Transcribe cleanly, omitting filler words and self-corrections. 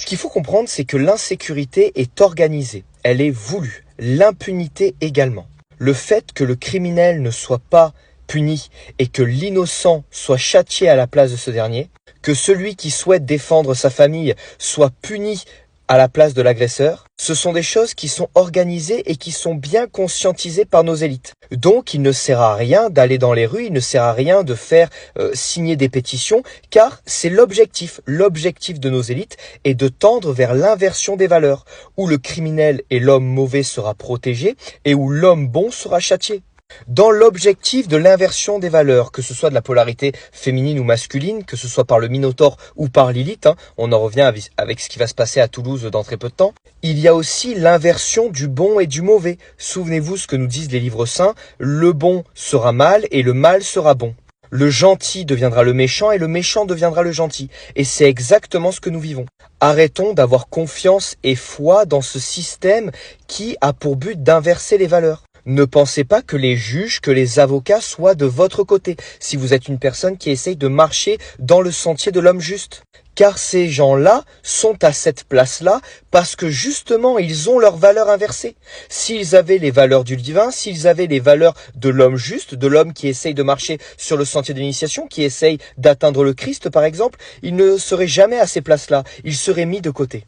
qu'il faut comprendre, c'est que l'insécurité est organisée, elle est voulue, l'impunité également. Le fait que le criminel ne soit pas puni et que l'innocent soit châtié à la place de ce dernier, que celui qui souhaite défendre sa famille soit puni à la place de l'agresseur, ce sont des choses qui sont organisées et qui sont bien conscientisées par nos élites. Donc il ne sert à rien d'aller dans les rues, il ne sert à rien de faire signer des pétitions, car c'est l'objectif. L'objectif de nos élites est de tendre vers l'inversion des valeurs, où le criminel et l'homme mauvais sera protégé et où l'homme bon sera châtié. Dans l'objectif de l'inversion des valeurs, que ce soit de la polarité féminine ou masculine, que ce soit par le Minotaure ou par Lilith, on en revient avec ce qui va se passer à Toulouse dans très peu de temps, il y a aussi l'inversion du bon et du mauvais. Souvenez-vous ce que nous disent les livres saints, le bon sera mal et le mal sera bon. Le gentil deviendra le méchant et le méchant deviendra le gentil. Et c'est exactement ce que nous vivons. Arrêtons d'avoir confiance et foi dans ce système qui a pour but d'inverser les valeurs. Ne pensez pas que les juges, que les avocats soient de votre côté, si vous êtes une personne qui essaye de marcher dans le sentier de l'homme juste. Car ces gens-là sont à cette place-là parce que justement, ils ont leurs valeurs inversées. S'ils avaient les valeurs du divin, s'ils avaient les valeurs de l'homme juste, de l'homme qui essaye de marcher sur le sentier de l'initiation, qui essaye d'atteindre le Christ par exemple, ils ne seraient jamais à ces places-là, ils seraient mis de côté.